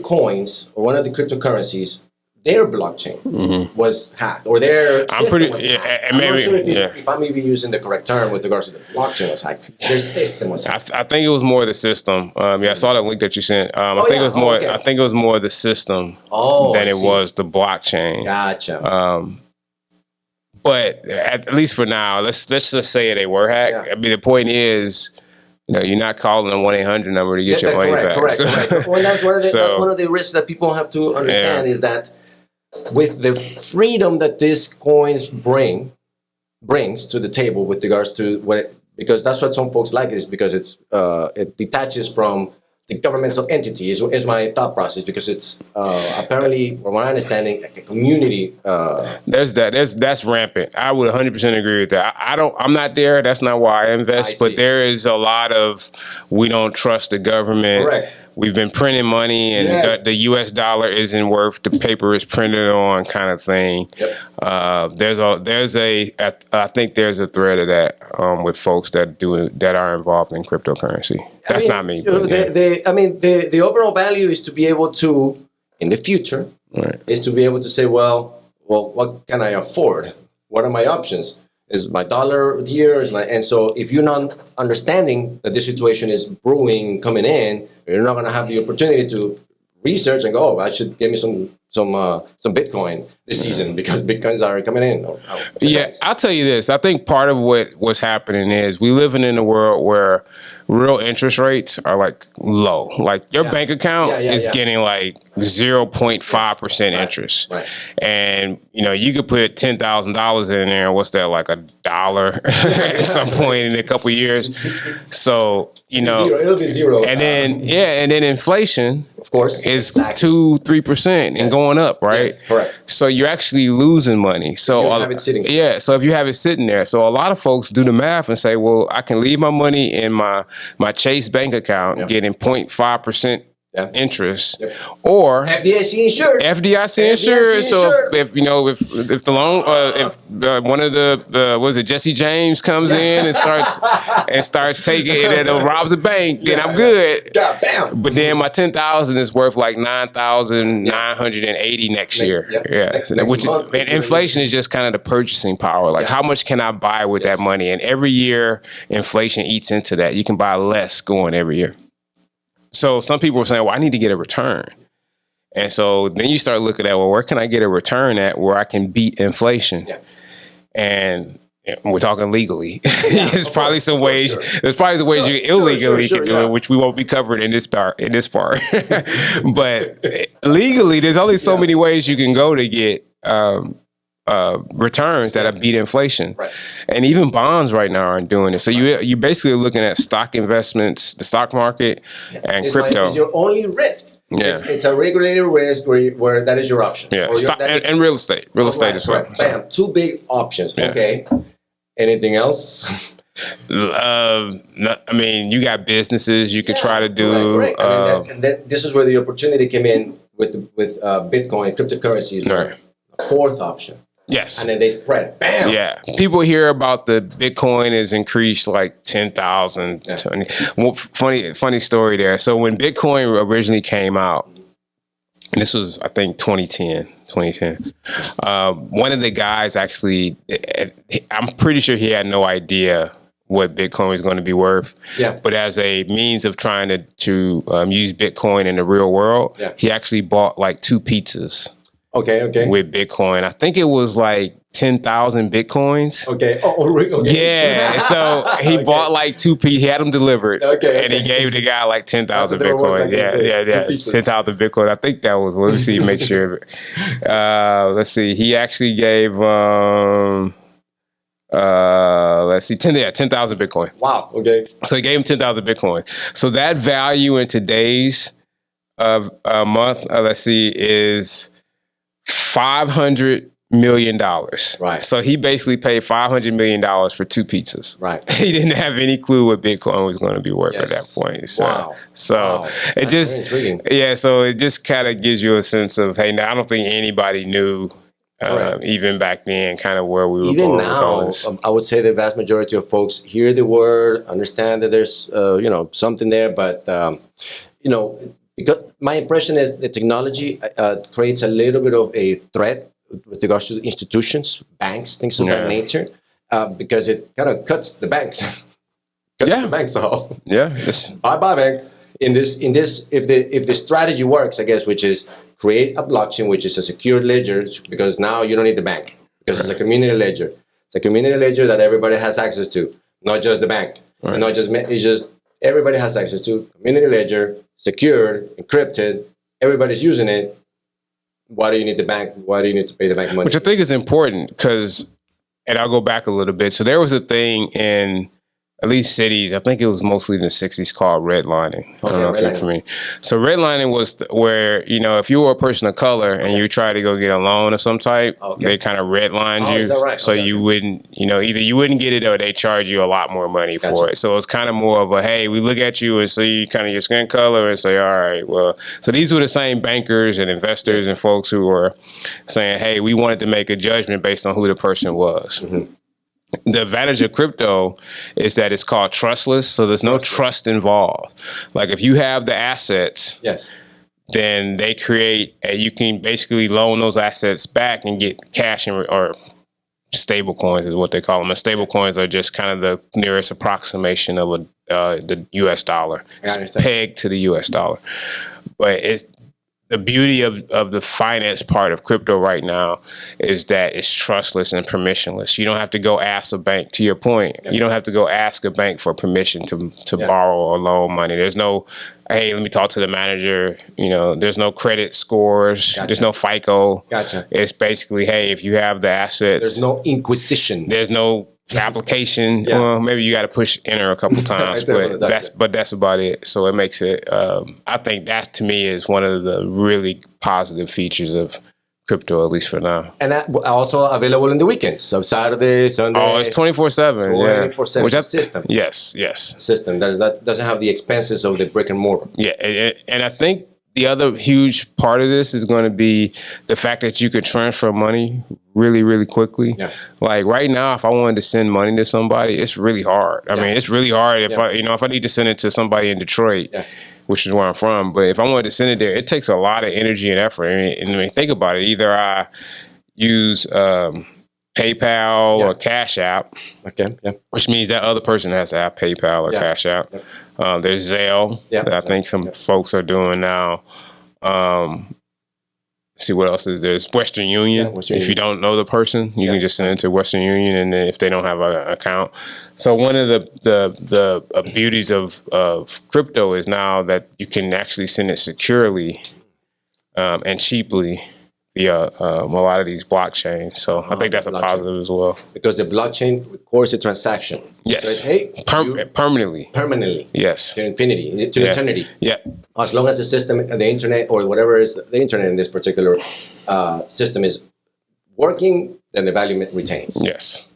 coins or one of the cryptocurrencies, their blockchain was hacked, or their system was hacked. I'm not sure if I'm even using the correct term with regards to the blockchain was hacked. Their system was hacked. I think it was more the system. I saw that link that you sent. I think it was more the system than it was the blockchain. Gotcha. But at least for now, let's just say they were hacked. Yeah. I mean, the point is, you're not calling a 1-800 number to get your money back. Correct. Well, that's one of the risks that people have to understand is that with the freedom that these coins brings to the table with regards to because that's what some folks like, is because it detaches from the governmental entity is my thought process, because it's apparently, from my understanding, a community. That's rampant. I would 100% agree with that. I'm not there. That's not why I invest. But there is a lot of, we don't trust the government. Correct. We've been printing money, and the U.S. dollar isn't worth the paper it's printed on, kind of thing. Yep. I think there's a thread of that with folks that are involved in cryptocurrency. That's not me. The overall value is to be able to, in the future, is to be able to say, well, what can I afford? What are my options? Is my dollar here? And so if you're not understanding that this situation is brewing, coming in, you're not going to have the opportunity to research and go, I should give me some Bitcoin this season because Bitcoins are coming in. I'll tell you this. I think part of what's happening is we living in a world where real interest rates are like low. Like your bank account is getting like 0.5% interest. Right. And you could put $10,000 in there. What's that, like $1 at some point in a couple of years? So, it'll be zero. And then inflation, of course, is 2-3% and going up, right? Yes, correct. So you're actually losing money. So you have it sitting. So if you have it sitting there, so a lot of folks do the math and say, well, I can leave my money in my Chase bank account getting 0.5% interest, or FDIC insured. So if the loan, one of the Jesse James comes in and starts taking it and robs a bank, then I'm good. God, bam. But then my 10,000 is worth like 9,980 next year. Next month. And inflation is just kind of the purchasing power. Like how much can I buy with that money? And every year inflation eats into that. You can buy less going every year. So some people are saying, well, I need to get a return. And so then you start looking at, well, where can I get a return at where I can beat inflation? Yeah. And we're talking legally. There's probably some ways. Sure. There's probably some ways you illegally can do it, which we won't be covered in this part. But legally, there's only so many ways you can go to get returns that have beat inflation. Right. And even bonds right now aren't doing it. So you're basically looking at stock investments, the stock market, and crypto. It's your only risk. Yeah. It's a regulated risk where that is your option. Yeah. And real estate. Real estate as well. Right. Bam. Two big options. Yeah. Okay. Anything else? You got businesses you could try to do. Right. And then this is where the opportunity came in with Bitcoin, cryptocurrencies. Right. Fourth option. Yes. And then they spread. Bam. Yeah. People hear about the Bitcoin has increased like 10,000. Yeah. Well, funny story there. So when Bitcoin originally came out, and this was, I think, 2010. One of the guys actually, I'm pretty sure he had no idea what Bitcoin was going to be worth. Yeah. But as a means of trying to use Bitcoin in the real world, he actually bought like 2 pizzas. Okay. With Bitcoin. I think it was like 10,000 Bitcoins. Okay. Okay. Yeah. So he bought like 2 pizzas. He had them delivered. Okay. And he gave the guy like 10,000 Bitcoins. Yeah. 10,000 Bitcoins. I think that was, let's see, make sure. Let's see. He actually gave, 10,000 Bitcoin. Wow. Okay. So he gave him 10,000 Bitcoin. So that value in today's a month, let's see, is $500 million. Right. So he basically paid $500 million for 2 pizzas. Right. He didn't have any clue what Bitcoin was going to be worth at that point. So, Wow. So it That's just, very intriguing. yeah, so it just kind of gives you a sense of, hey, now I don't think anybody knew even back then kind of where we were Even going now, with all this. I would say the vast majority of folks hear the word, understand that there's, something there, but, because my impression is the technology creates a little bit of a threat with regards to institutions, banks, things of that nature, because it kind of cuts the banks, the banks off. Yeah. Bye banks. If the strategy works, I guess, which is create a blockchain, which is a secured ledger, because now you don't need the bank because it's a community ledger. It's a community ledger that everybody has access to, not just the bank, and not just it's just everybody has access to community ledger, secured, encrypted. Everybody's using it. Why do you need the bank? Why do you need to pay the bank money? Which I think is important because, and I'll go back a little bit. So there was a thing in at least cities, I think it was mostly in the 60s, called redlining. I don't know if you're familiar. So redlining was where, if you were a person of color and you tried to go get a loan of some type, they kind of redlined you. Is that right? So you wouldn't, either you wouldn't get it or they charge you a lot more money for it. So it's kind of more of a, hey, we look at you and see kind of your skin color and say, all right, well, so these were the same bankers and investors and folks who were saying, hey, we wanted to make a judgment based on who the person was. Mm-hmm. The advantage of crypto is that it's called trustless, so there's no trust involved. Like if you have the assets, then they create, you can basically loan those assets back and get cash or stable coins is what they call them. And stable coins are just kind of the nearest approximation of the U.S. dollar. It's pegged to the U.S. dollar. But it's the beauty of the finance part of crypto right now is that it's trustless and permissionless. You don't have to go ask a bank, to your point, you don't have to go ask a bank for permission to borrow or loan money. There's no, hey, let me talk to the manager. There's no credit scores. There's no FICO. It's basically, hey, if you have the assets. There's no inquisition. There's no application. Well, maybe you got to push enter a couple times, but that's about it. So it makes it. I think that to me is one of the really positive features of crypto, at least for now. And that also available in the weekends, so Saturday, Sunday. Oh, it's 24/7. 24/7. Which system. Yes. System that doesn't have the expenses of the brick and mortar. Yeah, and I think the other huge part of this is going to be the fact that you could transfer money really, really quickly. Yeah. Like right now, if I wanted to send money to somebody, it's really hard. I mean, it's really hard if I need to send it to somebody in Detroit, which is where I'm from. But if I wanted to send it there, it takes a lot of energy and effort. I mean, think about it. Either I use PayPal or Cash App, which means that other person has to have PayPal or Cash App. There's Zelle that I think some folks are doing now. See what else is there? There's Western Union. If you don't know the person, you can just send it to Western Union, and then if they don't have an account. So one of the beauties of crypto is now that you can actually send it securely and cheaply via a lot of these blockchains. So I think that's a positive as well. Because the blockchain records a transaction. Yes. So, hey, permanently. Permanently. Yes. To infinity, to eternity. Yeah. As long as the system, the internet, or whatever is the internet in this particular system is working, then the value retains. Yes.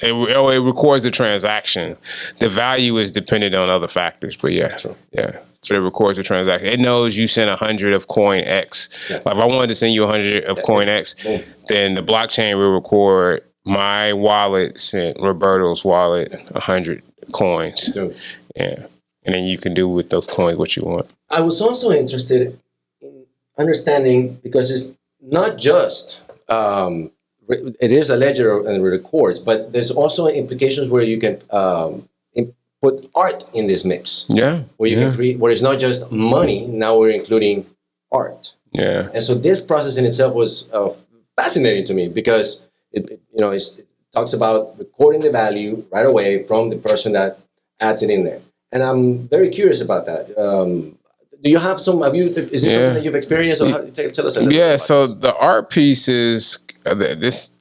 It records the transaction. The value is dependent on other factors, but That's true. Yeah. So it records the transaction. It knows you sent 100 of coin X. Like if I wanted to send you 100 of coin X, then the blockchain will record my wallet sent Roberto's wallet 100 coins. Yeah. And then you can do with those coins what you want. I was also interested in understanding, because it's not just it is a ledger and it records, but there's also implications where you can put art in this mix. Yeah. Where you can create, where it's not just money, now we're including art. Yeah. And so this process in itself was fascinating to me, because it talks about recording the value right away from the person that adds it in there. And I'm very curious about that. Do you have some? Is it something that you've experienced? Or tell us a little bit about so this. the art piece is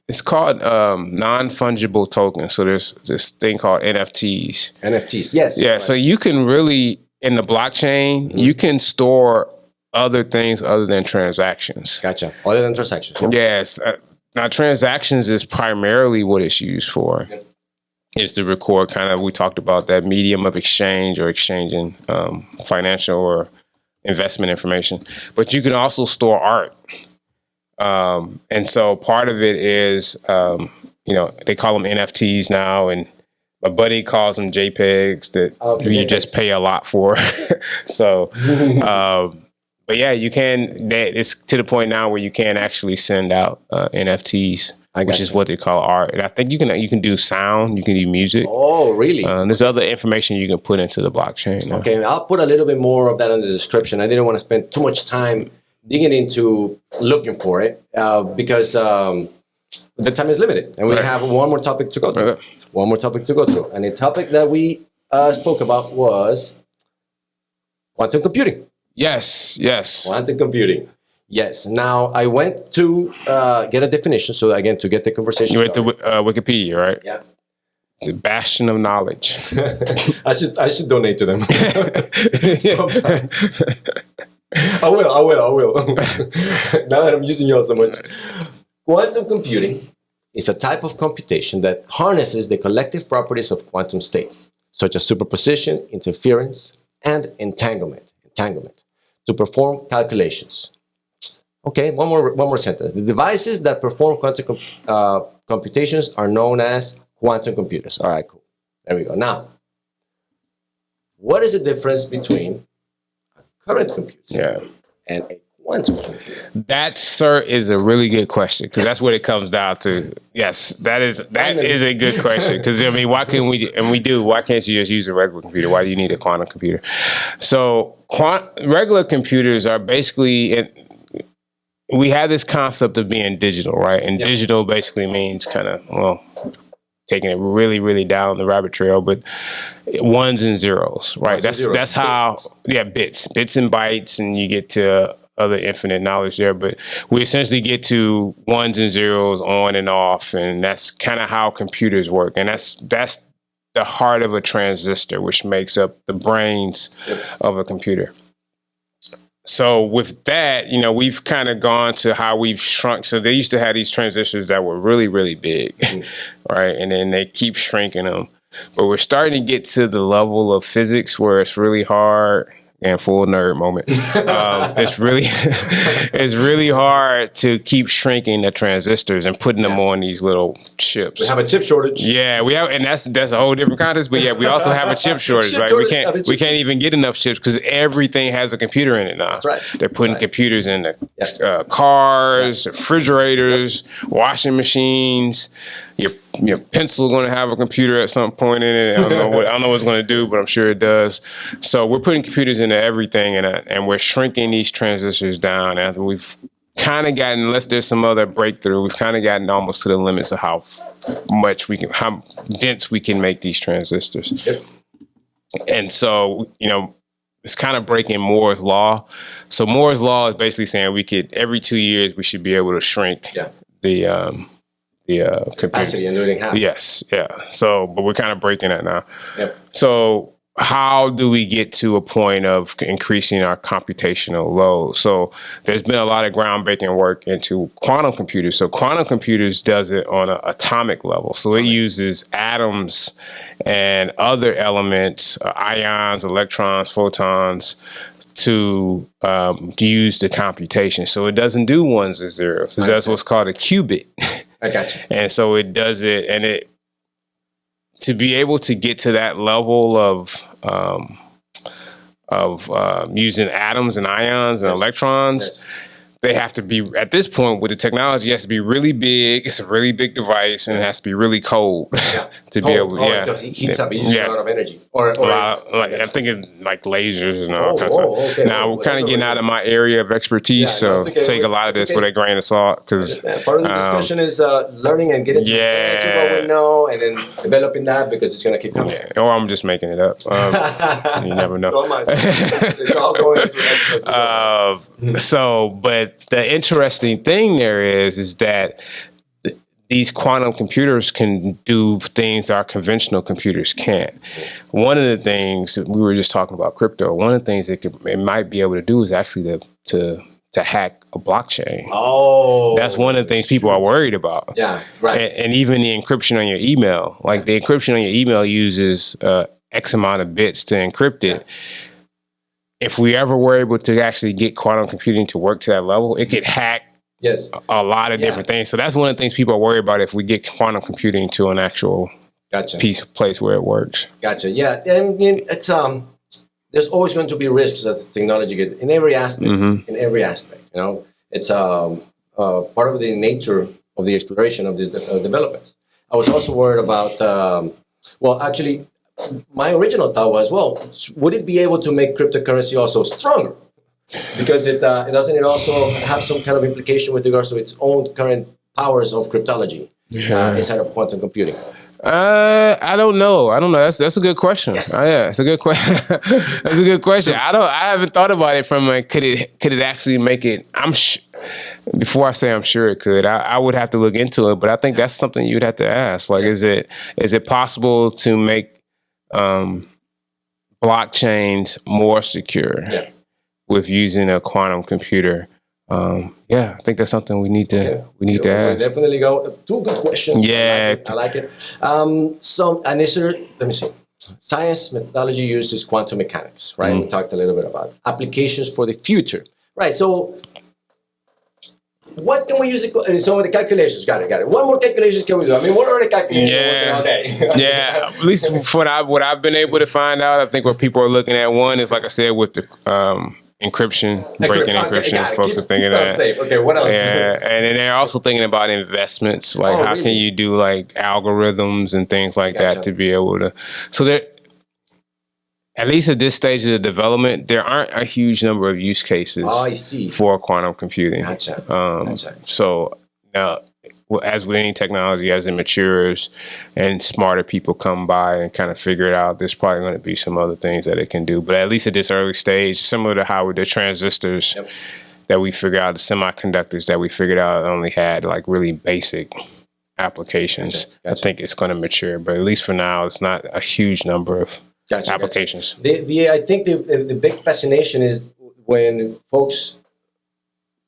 it's called non-fungible tokens. So there's this thing called NFTs. NFTs, yes. Yeah, right. So you can really, in the blockchain, you can store other things other than transactions. Gotcha. Other than transactions. Yep. Yes. Now, transactions is primarily what it's used for. Yep. Is to record kind of, we talked about that medium of exchange or exchanging financial or investment information. But you can also store art. And so part of it is, they call them NFTs now, and my buddy calls them JPEGs that you just pay a lot for. So, but yeah, you can, it's to the point now where you can actually send out NFTs, which is what they call art. And I think you can do sound, you can do music. Oh, really? There's other information you can put into the blockchain. Okay, I'll put a little bit more of that in the description. I didn't want to spend too much time digging into looking for it because the time is limited, and we have one more topic to go through. Okay. One more topic to go through, and the topic that we spoke about was quantum computing. Yes. Quantum computing. Yes. Now I went to get a definition. So again, to get the conversation. You went to Wikipedia, right? Yeah. The bastion of knowledge. I should donate to them. Sometimes. I will. Now that I'm using y'all so much. Quantum computing is a type of computation that harnesses the collective properties of quantum states, such as superposition, interference, and entanglement, to perform calculations. Okay, one more sentence. The devices that perform quantum computations are known as quantum computers. All right, cool. There we go. Now, what is the difference between a current computer and a quantum computer? That, sir, is a really good question, because that's what it comes down to. Yes, that is a good question, because I mean, why can't you just use a regular computer? Why do you need a quantum computer? So regular computers are basically, we have this concept of being digital, right? And digital basically means taking it really, really down the rabbit trail, but ones and zeros, right? That's how, bits and bytes, and you get to other infinite knowledge there, but we essentially get to ones and zeros, on and off, and that's kind of how computers work. And that's the heart of a transistor, which makes up the brains of a computer. So with that, we've kind of gone to how we've shrunk. So they used to have these transistors that were really, really big, right? And then they keep shrinking them. But we're starting to get to the level of physics where it's really hard. And full nerd moment. It's really hard to keep shrinking the transistors and putting them on these little chips. We have a chip shortage. Yeah, we have, and that's a whole different context. But yeah, we also have a chip shortage, right? We can't even get enough chips because everything has a computer in it now. That's right. They're putting computers in the cars, refrigerators, washing machines. Your pencil going to have a computer at some point in it. I don't know what it's going to do, but I'm sure it does. So we're putting computers into everything, and we're shrinking these transistors down. And we've kind of gotten, unless there's some other breakthrough, we've kind of gotten almost to the limits of how dense we can make these transistors. Yep. And so, it's kind of breaking Moore's law. So Moore's law is basically saying every 2 years, we should be able to shrink the capacity and do it in half. Yes, yeah. So, but we're kind of breaking that now. Yep. So, how do we get to a point of increasing our computational load? So, there's been a lot of groundbreaking work into quantum computers. So, quantum computers does it on an atomic level. So, it uses atoms and other elements, ions, electrons, photons, to use the computation. So, it doesn't do ones and zeros. So, that's what's called a qubit. I got you. And so it does it, and to be able to get to that level of using atoms and ions and electrons, they have to be, at this point with the technology, it has to be really big. It's a really big device, and it has to be really cold to be able. It heats up. It uses a lot of energy. I'm thinking like lasers and all kinds of stuff. Now we're kind of getting out of my area of expertise, so take a lot of this with a grain of salt, because part of the discussion is learning and getting to what we know, and then developing that, because it's going to keep coming. Yeah. Or I'm just making it up. You never know. So am I. It's all going as but the interesting thing there is that these quantum computers can do things our conventional computers can't. One of the things we were just talking about crypto. One of the things it might be able to do is actually to hack a blockchain. Oh, that's one of the things people are worried about. Yeah, right. And even the encryption on your email, like the encryption on your email uses X amount of bits to encrypt it. If we ever were able to actually get quantum computing to work to that level, it could hack a lot of different things. So that's one of the things people are worried about if we get quantum computing to an actual place where it works. Gotcha. Yeah, and it's there's always going to be risks as technology gets in every aspect. In every aspect, you know, it's part of the nature of the exploration of these developments. I was also worried about. Well, actually, my original thought was, well, would it be able to make cryptocurrency also stronger? Because doesn't it also have some kind of implication with regards to its own current powers of cryptology inside of quantum computing? I don't know. That's a good question. Yes. Yeah, it's a good question. That's a good question. I haven't thought about it from could it actually make it? Before I say I'm sure it could, I would have to look into it. But I think that's something you'd have to ask. Like, is it possible to make blockchains more secure? Yeah. With using a quantum computer. I think that's something we need to ask. We'll definitely go. Two good questions. Yeah. I like it. Let me see. Science methodology uses quantum mechanics, right? We talked a little bit about applications for the future. Right. So what can we use? Some of the calculations. Got it. What more calculations can we do? I mean, what are the calculations all day? At least what I've been able to find out, I think what people are looking at, one is, like I said, with the breaking encryption. Folks are thinking that. Safe. Okay, what else? Yeah, and then they're also thinking about investments, like how can you do like algorithms and things like that to be able to. So there, at least at this stage of the development, there aren't a huge number of use cases for quantum computing. Gotcha. So now, as with any technology, as it matures and smarter people come by and kind of figure it out, there's probably going to be some other things that it can do. But at least at this early stage, similar to how the transistors that we figured out, the semiconductors that we figured out only had like really basic applications. Gotcha. I think it's going to mature. But at least for now, it's not a huge number of applications. I think the big fascination is when folks,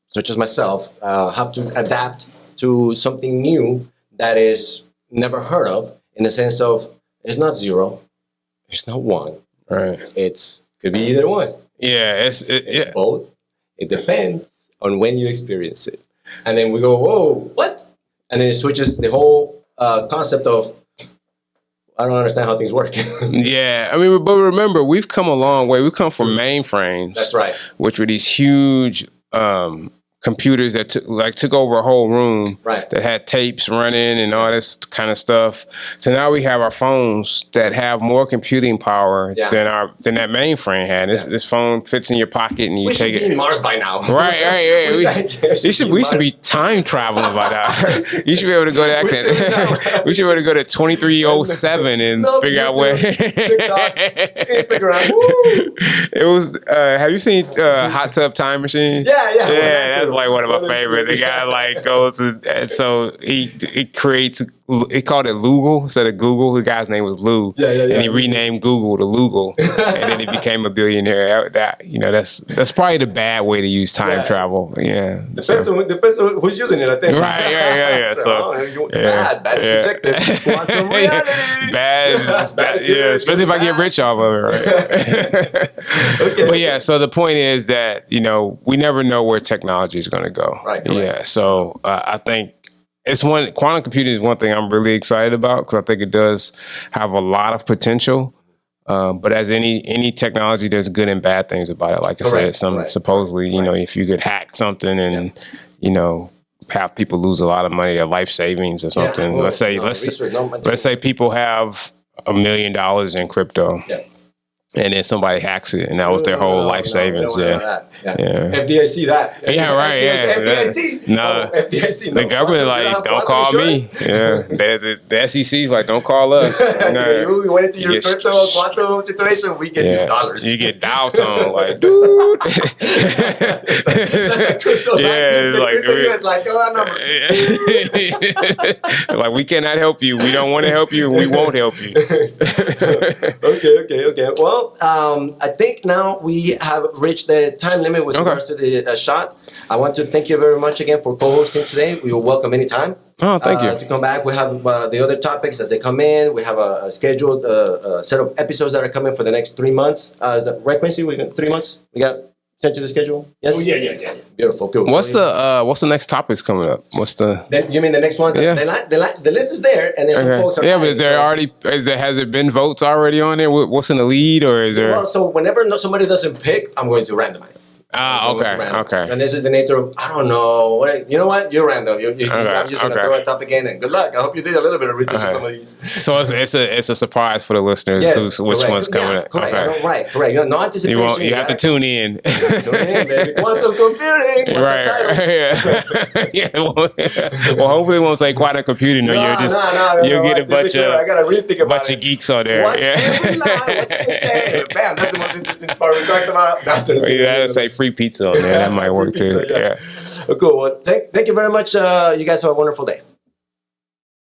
such as myself, have to adapt to something new that is never heard of, in the sense of it's not zero, it's not one. Right. Could be either one. Yeah, it's both. It depends on when you experience it. And then we go, whoa, what? And then it switches the whole concept of, I don't understand how things work. Yeah, I mean, but remember, we've come a long way. We've come from mainframes. That's right. Which were these huge computers that took over a whole room, that had tapes running and all this kind of stuff. So now we have our phones that have more computing power than that mainframe had. This phone fits in your pocket and you take it. We should be in Mars by now. Right. We should be time traveling by now. You should be able to go back to. We should be able to go to 2307 and figure out where. TikTok, Instagram. Woo. It was. Have you seen Hot Tub Time Machine? Yeah. That's like one of my favorite. The guy like goes and so he creates. He called it Lugal instead of Google. The guy's name was Lou. And he renamed Google to Lugal, and then he became a billionaire. That's probably the bad way to use time travel. Yeah. Depends on who's using it, I think. Right. Yeah. Bad is subjective. Quantum reality. Bad. Especially if I get rich off of it, right? Okay. But yeah, so the point is that we never know where technology is going to go. Right. Yeah. So I think. Quantum computing is one thing I'm really excited about because I think it does have a lot of potential. But as any technology, there's good and bad things about it. Like I said, supposedly, if you could hack something and, have people lose a lot of money, their life savings or something. Let's say people have $1 million in crypto. Yeah. and then somebody hacks it, and that was their whole life savings. Yeah. FDIC that. Yeah, right. FDIC. No, FDIC. the government like don't call me. Yeah, the SEC's like don't call us. We went into your crypto quantum situation. We get you dollars. You get dial tone like, dude. Yeah, like like we cannot help you. We don't want to help you, and we won't help you. Okay. Well, I think now we have reached the time limit with regards to the shot. I want to thank you very much again for co-hosting today. We will welcome anytime. Oh, thank you. To come back. We have the other topics as they come in. We have a scheduled set of episodes that are coming for the next 3 months. Is that right, Quincy? We got 3 months? We got sent you the schedule? Yes? Oh, yeah. Beautiful. Cool. What's the next topics coming up? What's the... You mean the next ones? Yeah. The list is there, and then some folks are... Yeah, but is there already... has it been votes already on there? What's in the lead, or is there... Well, so whenever somebody doesn't pick, I'm going to randomize. Okay. And this is the nature of, I don't know. You know what? You're random. I'm just going to throw a topic in, and good luck. I hope you did a little bit of research on some of these. So it's a surprise for the listeners which one's coming up. Correct. Okay. Right. No anticipation. You have to tune in. Tune in, baby. Quantum computing. Right. Yeah. Well, hopefully it won't say quantum computing. No, you'll get a bunch of geeks on there. Watch every line. Watch everything. Bam. That's the most interesting part we talked about. You gotta say free pizza on there. That might work too. Yeah. Cool. Well, thank you very much. You guys have a wonderful day.